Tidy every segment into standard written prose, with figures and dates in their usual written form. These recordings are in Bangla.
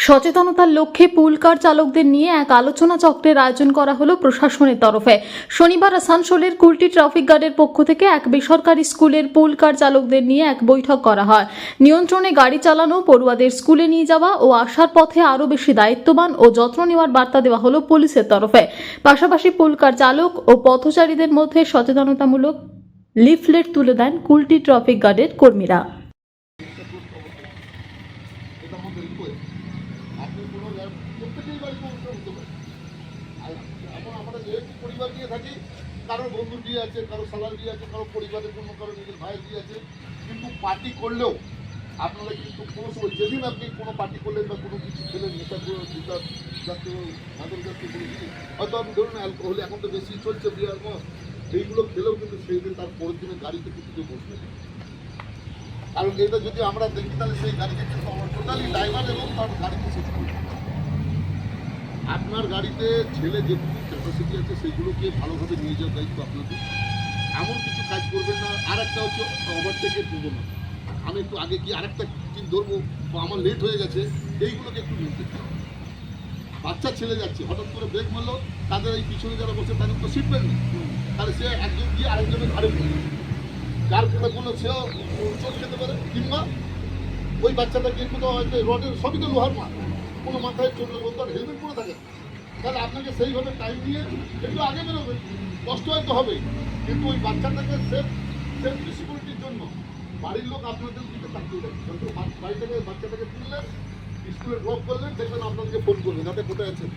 সচেতনতার লক্ষ্যে পুল কার চালকদের নিয়ে এক আলোচনা চক্রের আয়োজন করা হলো প্রশাসনের তরফে। শনিবার আসানসোলের কুলটি ট্রাফিক গার্ডের পক্ষ থেকে এক বেসরকারি স্কুলের পুল কার চালকদের নিয়ে এক বৈঠক করা হয়। নিয়ন্ত্রণে গাড়ি চালানো, পড়ুয়াদের স্কুলে নিয়ে যাওয়া ও আসার পথে আরও বেশি দায়িত্ববান ও যত্ন নেওয়ার বার্তা দেওয়া হলো পুলিশের তরফে। পাশাপাশি পুল কার চালক ও পথচারীদের মধ্যে সচেতনতামূলক লিফলেট তুলে দেন কুলটি ট্রাফিক গার্ডের কর্মীরা। পরিবার নিয়ে থাকি, কারোর বন্ধুর বিয়ে আছে, কারো সালার বিয়ে আছে, কারো পরিবারের জন্য, কারো নিজের ভাইয়ের বিয়ে আছে। কিন্তু পার্টি করলেও আপনারা কিন্তু কোনো সময় যেদিন আপনি কোনো পার্টি করলেন বা কোনো কিছু খেলেন, নেশা জাতীয় মাদক জাতীয় কোনো জিনিস, হয়তো আপনি ধরুন অ্যালকোহল এখন তো বেশি চলছে, বিয়ার মত, সেইগুলো খেলেও কিন্তু সেই দিন তার পরের দিনে গাড়িতে কিন্তু বসবে। কারণ এটা যদি আমরা দেখি তাহলে সেই গাড়িকে কিন্তু আমরা টোটালি ড্রাইভার এবং তার গাড়িতে শেষ করি। আপনার গাড়িতে ছেলে যেটুকু ক্যাপাসিটি আছে সেগুলোকে ভালোভাবে নিয়ে যাওয়ার দায়িত্ব আপনাদের। এমন কিছু কাজ করবেন না। আর একটা হচ্ছে ওভারটেকে দেবো না, আমি একটু আগে কি আরেকটা চিন ধরবো বা আমার লেট হয়ে গেছে, এইগুলোকে একটু নিতে। বাচ্চা ছেলে যাচ্ছে, হঠাৎ করে ব্রেক মারলো, তাদের এই পিছনে যারা বসে তাদের তো সিট বেল্ট নেই, তাহলে সে একজন গিয়ে আরেকজনের ঘাড়ে পড়বে, যার ফলে কোনো সেও চোট খেতে পারে। কিংবা ওই বাচ্চাটাকে কোথাও হয়তো রডের, সবই তো লোহার মাল, কোনো মাথায় চললে বলতো আর হেলমেট পরে থাকে, তাহলে আপনাকে সেইভাবে টাইম দিয়ে একটু আগে বেরোবে। কষ্ট হয়তো হবে, কিন্তু ওই বাচ্চাটাকে সেফটি সিকিউরিটির জন্য বাড়ির লোক আপনাদের দিকে তাকিয়ে দেয়। যখন বাড়ি থেকে বাচ্চাটাকে তুললেন, স্কুলে ড্রপ করলেন, দেখবেন আপনাদেরকে ফোন করবেন, যাতে কোথায় আছেন।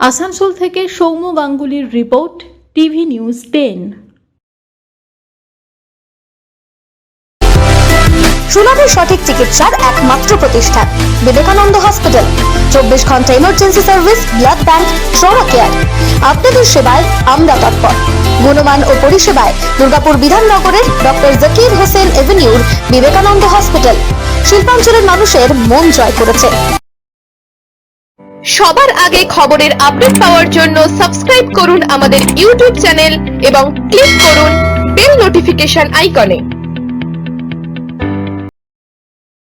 আসানসোল থেকে সৌম্য গাঙ্গুলির রিপোর্ট, টিভি নিউজ 10। সুলভের সঠিক চিকিৎসার একমাত্র প্রতিষ্ঠান বিবেকানন্দ হসপিটাল। 24 ঘন্টা emergency service, blood bank, trauma care. আপনাদের সেবায় আমরা তৎপর। গুণমান ও পরিষেবায় দুর্গাপুর বিধাননগরের ডক্টর জাকির হোসেন এভিনিউর বিবেকানন্দ হসপিটাল শিল্পাঞ্চলের মানুষের মন জয় করেছে। সবার আগে খবরের আপডেট পাওয়ার জন্য সাবস্ক্রাইব করুন আমাদের ইউটিউব চ্যানেল এবং ক্লিক করুন বেল নোটিফিকেশন আইকনে।